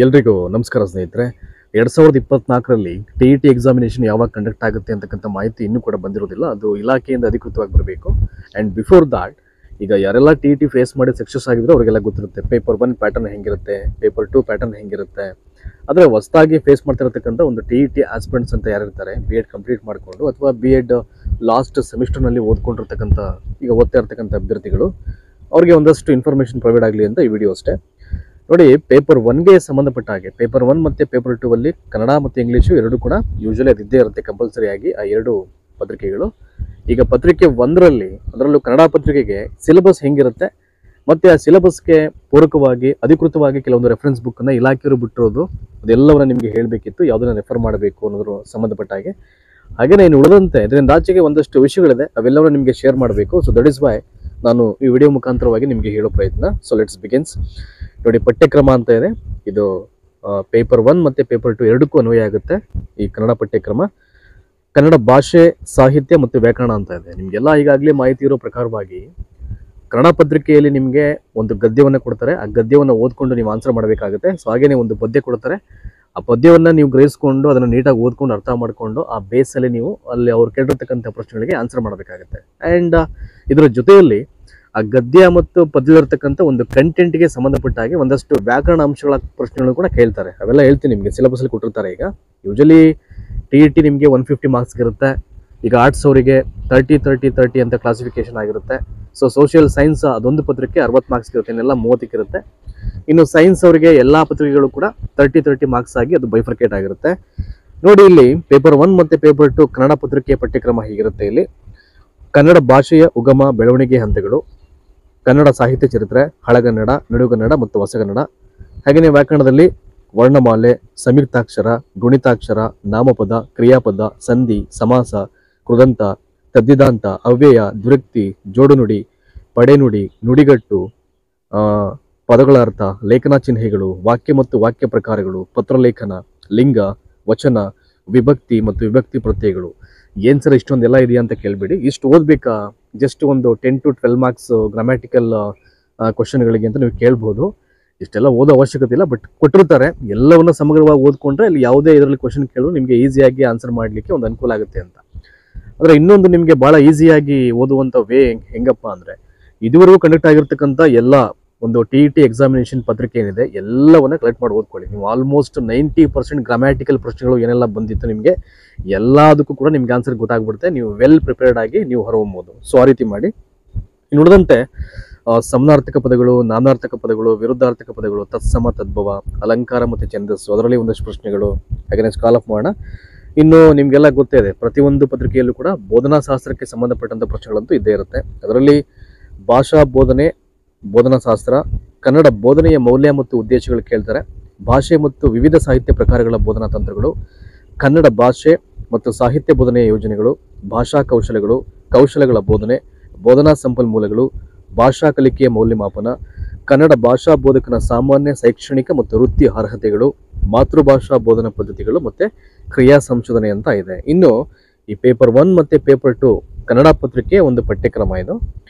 ಎಲ್ರಿಗೂ ನಮಸ್ಕಾರ ಸ್ನೇಹಿತರೆ. 2024ರಲ್ಲಿ ಟಿ ಎಕ್ಸಾಮಿನೇಷನ್ ಯಾವಾಗ ಕಂಡಕ್ಟ್ ಆಗುತ್ತೆ ಅಂತಕ್ಕಂಥ ಮಾಹಿತಿ ಇನ್ನೂ ಕೂಡ ಬಂದಿರೋದಿಲ್ಲ. ಅದು ಇಲಾಖೆಯಿಂದ ಅಧಿಕೃತವಾಗಿ ಬರಬೇಕು. ಆ್ಯಂಡ್ ಬಿಫೋರ್ ದಾಟ್ ಈಗ ಯಾರೆಲ್ಲ ಟಿ ಫೇಸ್ ಮಾಡಿ ಸಕ್ಸಸ್ ಆಗಿದ್ರು ಅವರಿಗೆಲ್ಲ ಗೊತ್ತಿರುತ್ತೆ ಪೇಪರ್ 1 ಪ್ಯಾಟರ್ನ್ ಹೆಂಗಿರುತ್ತೆ, ಪೇಪರ್ 2 ಪ್ಯಾಟರ್ನ್ ಹೆಂಗಿರುತ್ತೆ. ಆದರೆ ಹೊಸದಾಗಿ ಫೇಸ್ ಮಾಡ್ತಿರತಕ್ಕಂಥ ಒಂದು ಟಿ ಆಸ್ಪಿರೆಂಟ್ಸ್ ಅಂತ ಯಾರಿರ್ತಾರೆ, ಬಿ ಎಡ್ ಕಂಪ್ಲೀಟ್ ಮಾಡಿಕೊಂಡು ಅಥವಾ ಬಿ ಎಡ್ ಲಾಸ್ಟ್ ಸೆಮಿಸ್ಟರ್ನಲ್ಲಿ ಓದ್ಕೊಂಡಿರ್ತಕ್ಕಂಥ ಈಗ ಓದ್ತಾ ಇರ್ತಕ್ಕಂಥ ಅಭ್ಯರ್ಥಿಗಳು ಅವ್ರಿಗೆ ಒಂದಷ್ಟು ಇನ್ಫಾರ್ಮೇಷನ್ ಪ್ರೊವೈಡ್ ಆಗಲಿ ಅಂತ ಈ ವಿಡಿಯೋ ಅಷ್ಟೇ. ನೋಡಿ, ಪೇಪರ್ 1ಗೆ ಸಂಬಂಧಪಟ್ಟ ಹಾಗೆ ಪೇಪರ್ 1 ಮತ್ತು ಪೇಪರ್ 2 ಅಲ್ಲಿ ಕನ್ನಡ ಮತ್ತು ಇಂಗ್ಲೀಷು ಎರಡು ಕೂಡ ಯೂಶಲಿ ಅದಿದ್ದೇ ಇರುತ್ತೆ ಕಂಪಲ್ಸರಿ ಆಗಿ ಆ ಎರಡು ಪತ್ರಿಕೆಗಳು. ಈಗ ಪತ್ರಿಕೆ 1ರಲ್ಲಿ ಅದರಲ್ಲೂ ಕನ್ನಡ ಪತ್ರಿಕೆಗೆ ಸಿಲೆಬಸ್ ಹೆಂಗಿರುತ್ತೆ ಮತ್ತು ಆ ಸಿಲೆಬಸ್ಗೆ ಪೂರಕವಾಗಿ ಅಧಿಕೃತವಾಗಿ ಕೆಲವೊಂದು ರೆಫರೆನ್ಸ್ ಬುಕ್ಕನ್ನು ಇಲಾಖೆಯವರು ಬಿಟ್ಟಿರೋದು ಅದೆಲ್ಲವನ್ನ ನಿಮಗೆ ಹೇಳಬೇಕಿತ್ತು, ಯಾವುದನ್ನು ರೆಫರ್ ಮಾಡಬೇಕು ಅನ್ನೋದ್ರ ಸಂಬಂಧಪಟ್ಟ ಹಾಗೆ. ಹಾಗೆಯೇ ಇನ್ನು ಉಳಿದಂತೆ ಇದರಿಂದ ಆಚೆಗೆ ಒಂದಷ್ಟು ವಿಷಯಗಳಿದೆ, ಅವೆಲ್ಲವನ್ನ ನಿಮಗೆ ಶೇರ್ ಮಾಡಬೇಕು. ಸೊ ದಟ್ ಇಸ್ ವೈ ನಾನು ಈ ವಿಡಿಯೋ ಮುಖಾಂತರವಾಗಿ ನಿಮಗೆ ಹೇಳೋ ಪ್ರಯತ್ನ. So let's begins. ನೋಡಿ, ಪಠ್ಯಕ್ರಮ ಅಂತ ಇದೆ. ಇದು ಪೇಪರ್ 1 ಮತ್ತು ಪೇಪರ್ 2 ಎರಡಕ್ಕೂ ಅನ್ವಯ ಆಗುತ್ತೆ ಈ ಕನ್ನಡ ಪಠ್ಯಕ್ರಮ. ಕನ್ನಡ ಭಾಷೆ, ಸಾಹಿತ್ಯ ಮತ್ತು ವ್ಯಾಕರಣ ಅಂತ ಇದೆ. ನಿಮಗೆಲ್ಲ ಈಗಾಗಲೇ ಮಾಹಿತಿ ಇರೋ ಪ್ರಕಾರವಾಗಿ ಕನ್ನಡ ಪತ್ರಿಕೆಯಲ್ಲಿ ನಿಮಗೆ ಒಂದು ಗದ್ಯವನ್ನು ಕೊಡ್ತಾರೆ. ಆ ಗದ್ಯವನ್ನು ಓದ್ಕೊಂಡು ನೀವು ಆನ್ಸರ್ ಮಾಡಬೇಕಾಗುತ್ತೆ. ಸೊ ಹಾಗೇನೆ ಒಂದು ಪದ್ಯ ಕೊಡ್ತಾರೆ. ಆ ಪದ್ಯವನ್ನು ನೀವು ಗ್ರಹಿಸ್ಕೊಂಡು ಅದನ್ನು ನೀಟಾಗಿ ಓದ್ಕೊಂಡು ಅರ್ಥ ಮಾಡಿಕೊಂಡು ಆ ಬೇಸಲ್ಲಿ ನೀವು ಅಲ್ಲಿ ಅವ್ರು ಕೇಳಿರ್ತಕ್ಕಂಥ ಪ್ರಶ್ನೆಗಳಿಗೆ ಆನ್ಸರ್ ಮಾಡಬೇಕಾಗುತ್ತೆ. ಆ್ಯಂಡ್ ಇದರ ಜೊತೆಯಲ್ಲಿ ಆ ಗದ್ಯ ಮತ್ತು ಪದ್ಯದಲ್ಲಿರ್ತಕ್ಕಂಥ ಒಂದು ಕಂಟೆಂಟ್ಗೆ ಸಂಬಂಧಪಟ್ಟ ಹಾಗೆ ಒಂದಷ್ಟು ವ್ಯಾಕರಣ ಅಂಶಗಳ ಪ್ರಶ್ನೆಗಳು ಕೂಡ ಕೇಳ್ತಾರೆ. ಅವೆಲ್ಲ ಹೇಳ್ತೀನಿ ನಿಮಗೆ, ಸಿಲೆಬಸಲ್ಲಿ ಕೊಟ್ಟಿರ್ತಾರೆ. ಈಗ ಯೂಶಲಿ ಟಿ ನಿಮಗೆ 150 ಮಾರ್ಕ್ಸ್ಗೆ ಇರುತ್ತೆ. ಈಗ ಆರ್ಟ್ಸ್ ಅವರಿಗೆ 30 ಅಂತ ಕ್ಲಾಸಿಫಿಕೇಶನ್ ಆಗಿರುತ್ತೆ. ಸೊ ಸೋಷಿಯಲ್ ಸೈನ್ಸ್ ಅದೊಂದು ಪತ್ರಿಕೆ 60 ಮಾರ್ಕ್ಸ್ಗೆ ಇರುತ್ತೆ, ಇನ್ನೆಲ್ಲ 30ಕ್ಕೆ ಇರುತ್ತೆ. ಇನ್ನು ಸೈನ್ಸ್ ಅವರಿಗೆ ಎಲ್ಲ ಪತ್ರಿಕೆಗಳು ಕೂಡ 30 ಮಾರ್ಕ್ಸ್ ಆಗಿ ಅದು ಬೈಫರ್ಕೇಟ್ ಆಗಿರುತ್ತೆ. ನೋಡಿ, ಇಲ್ಲಿ ಪೇಪರ್ 1 ಮತ್ತು ಪೇಪರ್ 2 ಕನ್ನಡ ಪತ್ರಿಕೆಯ ಪಠ್ಯಕ್ರಮ ಹೀಗಿರುತ್ತೆ. ಇಲ್ಲಿ ಕನ್ನಡ ಭಾಷೆಯ ಉಗಮ ಬೆಳವಣಿಗೆ ಹಂತಗಳು, ಕನ್ನಡ ಸಾಹಿತ್ಯ ಚರಿತ್ರೆ, ಹಳಗನ್ನಡ, ನಡುಗನ್ನಡ ಮತ್ತು ಹೊಸಗನ್ನಡ. ಹಾಗೆಯೇ ವ್ಯಾಕರಣದಲ್ಲಿ ವರ್ಣಮಾಲೆ, ಸಂಯುಕ್ತಾಕ್ಷರ, ಗುಣಿತಾಕ್ಷರ, ನಾಮಪದ, ಕ್ರಿಯಾಪದ, ಸಂಧಿ, ಸಮಾಸ, ಕೃದಂತ, ತದ್ದಿದಾಂತ, ಅವ್ಯಯ, ದ್ವಿರುಕ್ತಿ, ಜೋಡುನುಡಿ, ಪಡೆನುಡಿ, ನುಡಿಗಟ್ಟು, ಪದಗಳ ಅರ್ಥ, ಲೇಖನ ಚಿಹ್ನೆಗಳು, ವಾಕ್ಯ ಮತ್ತು ವಾಕ್ಯ ಪ್ರಕಾರಗಳು, ಪತ್ರಲೇಖನ, ಲಿಂಗ, ವಚನ, ವಿಭಕ್ತಿ ಮತ್ತು ವಿಭಕ್ತಿ ಪ್ರತ್ಯಯಗಳು. ಏನು ಸರ್ ಇಷ್ಟೊಂದೆಲ್ಲ ಇದೆಯಾ ಅಂತ ಕೇಳಬೇಡಿ. ಇಷ್ಟು ಓದಬೇಕಾ? ಜಸ್ಟ್ ಒಂದು 10 to 12 ಮಾರ್ಕ್ಸ್ ಗ್ರಾಮ್ಯಾಟಿಕಲ್ ಕ್ವಶನ್ಗಳಿಗೆ ಅಂತ ನೀವು ಕೇಳ್ಬೋದು. ಇಷ್ಟೆಲ್ಲ ಓದೋ ಅವಶ್ಯಕತೆ ಇಲ್ಲ, ಬಟ್ ಕೊಟ್ಟಿರ್ತಾರೆ. ಎಲ್ಲವನ್ನ ಸಮಗ್ರವಾಗಿ ಓದ್ಕೊಂಡ್ರೆ ಅಲ್ಲಿ ಯಾವುದೇ ಇದರಲ್ಲಿ ಕ್ವಶನ್ ಕೇಳೋ ನಿಮಗೆ ಈಸಿಯಾಗಿ ಆನ್ಸರ್ ಮಾಡಲಿಕ್ಕೆ ಒಂದು ಅನುಕೂಲ ಆಗುತ್ತೆ ಅಂತ. ಆದರೆ ಇನ್ನೊಂದು ನಿಮಗೆ ಭಾಳ ಈಸಿಯಾಗಿ ಓದುವಂಥ ವೇ ಹೆಂಗಪ್ಪ ಅಂದರೆ, ಇದುವರೆಗೂ ಕಂಡಕ್ಟ್ ಆಗಿರ್ತಕ್ಕಂಥ ಎಲ್ಲ ಒಂದು ಟಿ ಎಕ್ಸಾಮಿನೇಷನ್ ಪತ್ರಿಕೆ ಏನಿದೆ ಎಲ್ಲವನ್ನ ಕಲೆಕ್ಟ್ ಮಾಡಿ ಓದ್ಕೊಳ್ಳಿ. ನೀವು ಆಲ್ಮೋಸ್ಟ್ 90% ಗ್ರಾಮ್ಯಾಟಿಕಲ್ ಪ್ರಶ್ನೆಗಳು ಏನೆಲ್ಲ ಬಂದಿತ್ತು ನಿಮಗೆ ಎಲ್ಲದಕ್ಕೂ ಕೂಡ ನಿಮ್ಗೆ ಆನ್ಸರ್ ಗೊತ್ತಾಗ್ಬಿಡುತ್ತೆ. ನೀವು ವೆಲ್ ಪ್ರಿಪೇರ್ಡ್ ಆಗಿ ನೀವು ಹೊರಹೊಮ್ಮಬಹುದು. ಸೊ ಆ ರೀತಿ ಮಾಡಿ. ಇನ್ನು ಉಳಿದಂತೆ ಸಮನಾರ್ಥಕ ಪದಗಳು, ನಾನಾರ್ಥಕ ಪದಗಳು, ವಿರುದ್ಧಾರ್ಥಕ ಪದಗಳು, ತತ್ಸಮ, ತದ್ಭವ, ಅಲಂಕಾರ ಮತ್ತು ಛಂದಸ್ಸು, ಅದರಲ್ಲಿ ಒಂದಷ್ಟು ಪ್ರಶ್ನೆಗಳು ಹಾಗೆಯೇ ಸ್ಕಾಲ್ ಆಫ್ ಮಾಡೋಣ. ಇನ್ನು ನಿಮಗೆಲ್ಲ ಗೊತ್ತೇ ಇದೆ, ಪ್ರತಿಯೊಂದು ಪತ್ರಿಕೆಯಲ್ಲೂ ಕೂಡ ಬೋಧನಾ ಶಾಸ್ತ್ರಕ್ಕೆ ಸಂಬಂಧಪಟ್ಟಂಥ ಪ್ರಶ್ನೆಗಳಂತೂ ಇದ್ದೇ ಇರುತ್ತೆ. ಅದರಲ್ಲಿ ಭಾಷಾ ಬೋಧನೆ, ಬೋಧನಾ ಶಾಸ್ತ್ರ, ಕನ್ನಡ ಬೋಧನೆಯ ಮೌಲ್ಯ ಮತ್ತು ಉದ್ದೇಶಗಳು ಕೇಳ್ತಾರೆ, ಭಾಷೆ ಮತ್ತು ವಿವಿಧ ಸಾಹಿತ್ಯ ಪ್ರಕಾರಗಳ ಬೋಧನಾ ತಂತ್ರಗಳು, ಕನ್ನಡ ಭಾಷೆ ಮತ್ತು ಸಾಹಿತ್ಯ ಬೋಧನೆಯ ಯೋಜನೆಗಳು, ಭಾಷಾ ಕೌಶಲಗಳು, ಕೌಶಲಗಳ ಬೋಧನೆ, ಬೋಧನಾ ಸಂಪನ್ಮೂಲಗಳು, ಭಾಷಾ ಕಲಿಕೆಯ ಮೌಲ್ಯಮಾಪನ, ಕನ್ನಡ ಭಾಷಾ ಬೋಧಕನ ಸಾಮಾನ್ಯ ಶೈಕ್ಷಣಿಕ ಮತ್ತು ವೃತ್ತಿ ಅರ್ಹತೆಗಳು, ಮಾತೃಭಾಷಾ ಬೋಧನಾ ಪದ್ಧತಿಗಳು ಮತ್ತು ಕ್ರಿಯಾ ಸಂಶೋಧನೆ ಅಂತ ಇದೆ. ಇನ್ನು ಈ ಪೇಪರ್ 1 ಮತ್ತು ಪೇಪರ್ 2 ಕನ್ನಡ ಪತ್ರಿಕೆ ಒಂದು ಪಠ್ಯಕ್ರಮ ಇದು.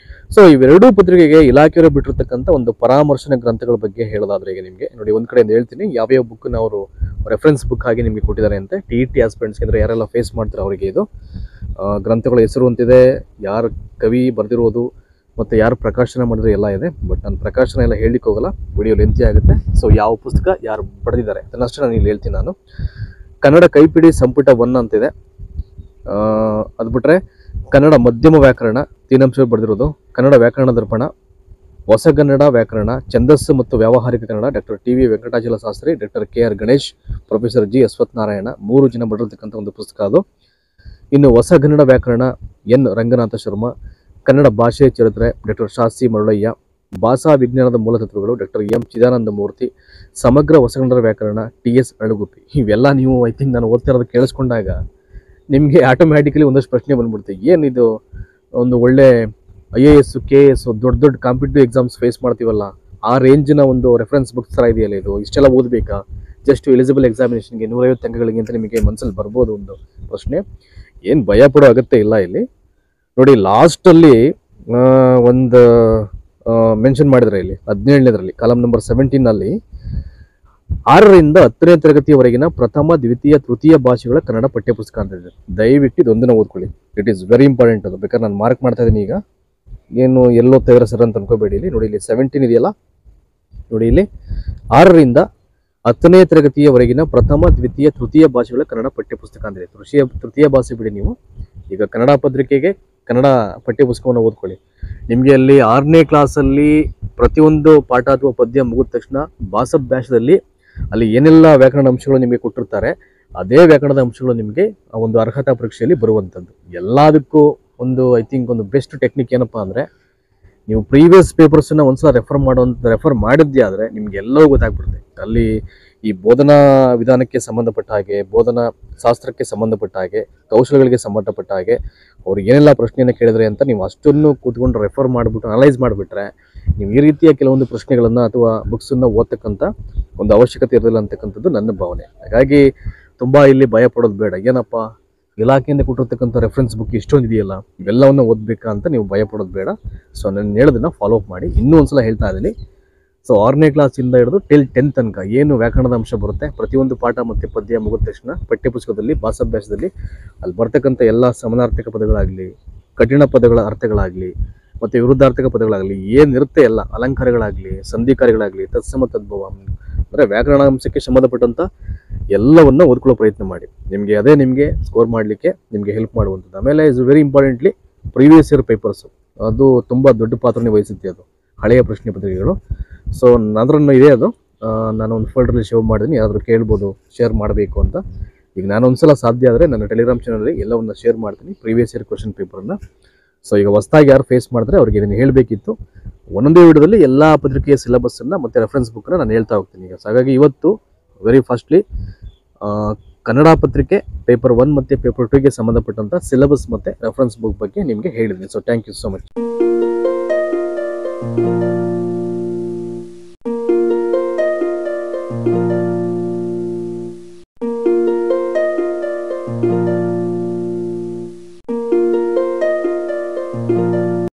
ಸೊ ಇವೆರಡೂ ಪತ್ರಿಕೆಗೆ ಇಲಾಖೆಯವರು ಬಿಟ್ಟಿರ್ತಕ್ಕಂಥ ಒಂದು ಪರಾಮರ್ಶನ ಗ್ರಂಥಗಳ ಬಗ್ಗೆ ಹೇಳೋದಾದ್ರೆ, ಈಗ ನಿಮಗೆ ನೋಡಿ ಒಂದು ಕಡೆಯಿಂದ ಹೇಳ್ತೀನಿ ಯಾವ್ಯಾವ ಬುಕ್ನ ಅವರು ರೆಫರೆನ್ಸ್ ಬುಕ್ ಆಗಿ ನಿಮಗೆ ಕೊಟ್ಟಿದ್ದಾರೆ ಅಂತ. ಟಿ ಆಸ್ಪಿರೆಂಟ್ಸ್ಗೆ ಅಂದರೆ ಯಾರೆಲ್ಲ ಫೇಸ್ ಮಾಡ್ತಾರೆ ಅವರಿಗೆ ಇದು ಗ್ರಂಥಗಳ ಹೆಸರು ಅಂತಿದೆ, ಯಾರು ಕವಿ ಬರೆದಿರೋದು ಮತ್ತು ಯಾರು ಪ್ರಕಾಶನ ಮಾಡಿದ್ರೆ ಎಲ್ಲ ಇದೆ. ಬಟ್ ನಾನು ಪ್ರಕಾಶನ ಎಲ್ಲ ಹೇಳಲಿಕ್ಕೆ ಹೋಗಲ್ಲ, ವಿಡಿಯೋ ಲೆಂತಿ ಆಗುತ್ತೆ. ಸೊ ಯಾವ ಪುಸ್ತಕ ಯಾರು ಬರೆದಿದ್ದಾರೆ ಅದನ್ನಷ್ಟೇ ನಾನು ಇಲ್ಲಿ ಹೇಳ್ತೀನಿ. ನಾನು ಕನ್ನಡ ಕೈಪಿಡಿ ಸಂಪುಟ 1 ಅಂತಿದೆ. ಅದು ಬಿಟ್ಟರೆ ಕನ್ನಡ ಮಧ್ಯಮ ವ್ಯಾಕರಣ ತೀನಂಶಗಳು ಬರೆದಿರೋದು, ಕನ್ನಡ ವ್ಯಾಕರಣ ದರ್ಪಣ, ಹೊಸಗನ್ನಡ ವ್ಯಾಕರಣ, ಛಂದಸ್ಸು ಮತ್ತು ವ್ಯಾವಹಾರಿಕ Kannada, doctor T Venkatachala Shastri, doctor KR Ganesh, professor G Ashwathnarayan, 3 ಜನ ಬರೆದಿರ್ತಕ್ಕಂಥ ಒಂದು ಪುಸ್ತಕ ಅದು. ಇನ್ನು ಹೊಸಗನ್ನಡ ವ್ಯಾಕರಣ ಎನ್ ರಂಗನಾಥ ಶರ್ಮಾ, ಕನ್ನಡ ಭಾಷೆ ಚರಿತ್ರೆ ಡಾಕ್ಟರ್ ಶಾಸ್ತ್ರಿ ಮರುಳಯ್ಯ, ಭಾಷಾ ವಿಜ್ಞಾನದ ಮೂಲತತ್ವಗಳು ಡಾಕ್ಟರ್ M ಚಿದಾನಂದ ಮೂರ್ತಿ, ಸಮಗ್ರ ಹೊಸಗನ್ನಡ ವ್ಯಾಕರಣ TS ಅಳಗುಪ್ಪಿ. ಇವೆಲ್ಲ ನೀವು ಐ ಥಿಂಕ್ ನಾನು ಓದ್ತಾ ಇರೋದು ಕೇಳಿಸ್ಕೊಂಡಾಗ ನಿಮಗೆ ಆಟೋಮ್ಯಾಟಿಕಲಿ ಒಂದಷ್ಟು ಪ್ರಶ್ನೆ ಬಂದ್ಬಿಡುತ್ತೆ, ಏನಿದು ಒಂದು ಒಳ್ಳೆ IAS KS ದೊಡ್ಡ ಕಾಂಪಿಟೇಟಿವ್ ಎಕ್ಸಾಮ್ಸ್ ಫೇಸ್ ಮಾಡ್ತೀವಲ್ಲ ಆ ರೇಂಜಿನ ಒಂದು ರೆಫರೆನ್ಸ್ ಬುಕ್ಸ್ ಥರ ಇದೆಯಲ್ಲ, ಇದು ಇಷ್ಟೆಲ್ಲ ಓದಬೇಕಾ? ಜಸ್ಟ್ ಎಲಿಜಿಬಲ್ ಎಕ್ಸಾಮಿನೇಷನ್ಗೆ 150 ಅಂಕಗಳಿಗೆ ಅಂತ ನಿಮಗೆ ಮನಸ್ಸಲ್ಲಿ ಬರ್ಬೋದು ಒಂದು ಪ್ರಶ್ನೆ. ಏನು ಭಯ ಪಡೋ ಅಗತ್ಯ ಇಲ್ಲ ಇಲ್ಲಿ. ನೋಡಿ, ಲಾಸ್ಟಲ್ಲಿ ಒಂದು ಮೆನ್ಷನ್ ಮಾಡಿದರೆ ಇಲ್ಲಿ 17ನೇದರಲ್ಲಿ ಕಾಲಮ್ ನಂಬರ್ 17ನಲ್ಲಿ 6ರಿಂದ 10ನೇ ತರಗತಿಯವರೆಗಿನ ಪ್ರಥಮ ದ್ವಿತೀಯ ತೃತೀಯ ಭಾಷೆಗಳ ಕನ್ನಡ ಪಠ್ಯಪುಸ್ತಕ ಅಂತ ಇದೆ. ದಯವಿಟ್ಟು ಇದೊಂದನ್ನ ಓದ್ಕೊಳ್ಳಿ. It is very important. ಅದು ಬೇಕಾದ್ರೆ ನಾನು ಮಾರ್ಕ್ ಮಾಡ್ತಾ ಇದ್ದೀನಿ. ಈಗ ಏನು ಎಲ್ಲೋ ತೆಗೆರ ಸರ್ ಅಂತ ಅನ್ಕೋಬೇಡಿ. ಇಲ್ಲಿ ನೋಡಿ, ಇಲ್ಲಿ 17 ಇದೆಯಲ್ಲ, ನೋಡಿ ಇಲ್ಲಿ 6ರಿಂದ 10ನೇ ತರಗತಿಯವರೆಗಿನ ಪ್ರಥಮ ದ್ವಿತೀಯ ತೃತೀಯ ಭಾಷೆಗಳ ಕನ್ನಡ ಪಠ್ಯಪುಸ್ತಕ ಅಂತಿದೆ. ತೃತೀಯ ಭಾಷೆ ಬಿಡಿ, ನೀವು ಈಗ ಕನ್ನಡ ಪತ್ರಿಕೆಗೆ ಕನ್ನಡ ಪಠ್ಯಪುಸ್ತಕವನ್ನು ಓದ್ಕೊಳ್ಳಿ. ನಿಮಗೆ ಅಲ್ಲಿ 6ನೇ ಕ್ಲಾಸಲ್ಲಿ ಪ್ರತಿಯೊಂದು ಪಾಠ ಅಥವಾ ಪದ್ಯ ಮುಗಿದ ತಕ್ಷಣ ಭಾಷಾಭ್ಯಾಸದಲ್ಲಿ ಅಲ್ಲಿ ಏನೆಲ್ಲ ವ್ಯಾಕರಣ ಅಂಶಗಳು ನಿಮಗೆ ಕೊಟ್ಟಿರ್ತಾರೆ, ಅದೇ ವ್ಯಾಕರಣದ ಅಂಶಗಳು ನಿಮಗೆ ಆ ಒಂದು ಅರ್ಹತಾ ಪರೀಕ್ಷೆಯಲ್ಲಿ ಬರುವಂಥದ್ದು. ಎಲ್ಲದಕ್ಕೂ ಒಂದು ಐ ಥಿಂಕ್ ಒಂದು ಬೆಸ್ಟ್ ಟೆಕ್ನಿಕ್ ಏನಪ್ಪ ಅಂದರೆ, ನೀವು ಪ್ರೀವಿಯಸ್ ಪೇಪರ್ಸನ್ನು ಒಂದ್ಸಲ ರೆಫರ್ ಮಾಡಿದ್ದೇ ಆದರೆ ನಿಮ್ಗೆ ಎಲ್ಲವೂ ಗೊತ್ತಾಗ್ಬಿಡುತ್ತೆ. ಅಲ್ಲಿ ಈ ಬೋಧನಾ ವಿಧಾನಕ್ಕೆ ಸಂಬಂಧಪಟ್ಟ ಹಾಗೆ, ಬೋಧನಾ ಶಾಸ್ತ್ರಕ್ಕೆ ಸಂಬಂಧಪಟ್ಟ ಹಾಗೆ, ಕೌಶಲಗಳಿಗೆ ಸಂಬಂಧಪಟ್ಟ ಹಾಗೆ ಅವ್ರು ಏನೆಲ್ಲ ಪ್ರಶ್ನೆಯನ್ನು ಕೇಳಿದ್ರೆ ಅಂತ ನೀವು ಅಷ್ಟನ್ನು ಕೂತ್ಕೊಂಡು ರೆಫರ್ ಮಾಡಿಬಿಟ್ಟು ಅನಲೈಸ್ ಮಾಡಿಬಿಟ್ರೆ ನೀವು ಈ ರೀತಿಯ ಕೆಲವೊಂದು ಪ್ರಶ್ನೆಗಳನ್ನು ಅಥವಾ ಬುಕ್ಸನ್ನು ಓದ್ತಕ್ಕಂಥ ಒಂದು ಅವಶ್ಯಕತೆ ಇರಲಿಲ್ಲ ಅಂತಕ್ಕಂಥದ್ದು ನನ್ನ ಭಾವನೆ. ಹಾಗಾಗಿ ತುಂಬ ಇಲ್ಲಿ ಭಯ ಪಡೋದು ಬೇಡ. ಏನಪ್ಪ ಇಲಾಖೆಯಿಂದ ಕೊಟ್ಟಿರ್ತಕ್ಕಂಥ ರೆಫರೆನ್ಸ್ ಬುಕ್ ಇಷ್ಟೊಂದು ಇದೆಯಲ್ಲ, ಇವೆಲ್ಲವನ್ನು ಓದಬೇಕಾ ಅಂತ ನೀವು ಭಯ ಪಡೋದು ಬೇಡ. ಸೊ ನಾನು ಹೇಳೋದನ್ನು ಫಾಲೋ ಅಪ್ ಮಾಡಿ. ಇನ್ನೂ ಒಂದ್ಸಲ ಹೇಳ್ತಾ ಇದ್ದೀನಿ. ಸೊ 6ನೇ ಕ್ಲಾಸಿಂದ ಹಿಡಿದು ಟಿಲ್ 10th ತನಕ ಏನು ವ್ಯಾಕರಣದ ಅಂಶ ಬರುತ್ತೆ, ಪ್ರತಿಯೊಂದು ಪಾಠ ಮತ್ತು ಪದ್ಯ ಮುಗಿದ ತಕ್ಷಣ ಪಠ್ಯಪುಸ್ತಕದಲ್ಲಿ ಭಾಷಾಭ್ಯಾಸದಲ್ಲಿ ಅಲ್ಲಿ ಬರ್ತಕ್ಕಂಥ ಎಲ್ಲ ಸಮಾನಾರ್ಥಕ ಪದಗಳಾಗಲಿ, ಕಠಿಣ ಪದಗಳ ಅರ್ಥಗಳಾಗಲಿ, ಮತ್ತು ವಿರುದ್ಧಾರ್ಥಕ ಪದಗಳಾಗಲಿ, ಏನಿರುತ್ತೆ ಎಲ್ಲ ಅಲಂಕಾರಗಳಾಗಲಿ, ಸಂಧಿಕಾರಿಗಳಾಗಲಿ, ತತ್ಸಮ ತದ್ಭವ ಅಂದರೆ ವ್ಯಾಕರಣ ಅಂಶಕ್ಕೆ ಸಂಬಂಧಪಟ್ಟಂಥ ಎಲ್ಲವನ್ನು ಓದ್ಕೊಳ್ಳೋ ಪ್ರಯತ್ನ ಮಾಡಿ. ಅದೇ ನಿಮಗೆ ಸ್ಕೋರ್ ಮಾಡಲಿಕ್ಕೆ ನಿಮಗೆ ಹೆಲ್ಪ್ ಮಾಡುವಂಥದ್ದು. ಆಮೇಲೆ is very importantly previous year papers, ಅದು ತುಂಬ ದೊಡ್ಡ ಪಾತ್ರನೇ ವಹಿಸುತ್ತೆ. ಅದು ಹಳೆಯ ಪ್ರಶ್ನೆ ಪತ್ರಿಕೆಗಳು. ಸೊ ಅದರನ್ನು ಇದೆ, ಅದು ನಾನು ಒಂದು ಫೋಲ್ಡರಲ್ಲಿ ಶೇರ್ ಮಾಡಿದ್ದೀನಿ. ಯಾರಾದರೂ ಕೇಳ್ಬೋದು ಶೇರ್ ಮಾಡಬೇಕು ಅಂತ. ಈಗ ನಾನು ಒಂದ್ಸಲ ಸಾಧ್ಯ ಆದರೆ ನನ್ನ ಟೆಲಿಗ್ರಾಮ್ ಚಾನಲಲ್ಲಿ ಎಲ್ಲವನ್ನು ಶೇರ್ ಮಾಡ್ತೀನಿ, ಪ್ರೀವಿಯಸ್ ಇಯರ್ ಕ್ವಶನ್ ಪೇಪರನ್ನು. ಸೊ ಈಗ ಹೊಸದಾಗಿ ಯಾರು ಫೇಸ್ ಮಾಡಿದ್ರೆ ಅವ್ರಿಗೆ ಇದನ್ನು ಹೇಳಬೇಕಿತ್ತು. ಒಂದೊಂದೇ ವಿಡಿಯೋದಲ್ಲಿ ಎಲ್ಲ ಪತ್ರಿಕೆಯ ಸಿಲೆಬಸ್ಸನ್ನು ಮತ್ತು ರೆಫರೆನ್ಸ್ ಬುಕ್ಕನ್ನು ನಾನು ಹೇಳ್ತಾ ಹೋಗ್ತೀನಿ. ಈಗ ಹಾಗಾಗಿ ಇವತ್ತು ವೆರಿ ಫಸ್ಟ್ಲಿ ಕನ್ನಡ ಪತ್ರಿಕೆ ಪೇಪರ್ 1 ಮತ್ತು ಪೇಪರ್ 2ಗೆ ಸಂಬಂಧಪಟ್ಟಂಥ ಸಿಲೆಬಸ್ ಮತ್ತು ರೆಫರೆನ್ಸ್ ಬುಕ್ ಬಗ್ಗೆ ನಿಮಗೆ ಹೇಳಿದ್ದೀನಿ. So thank you so much.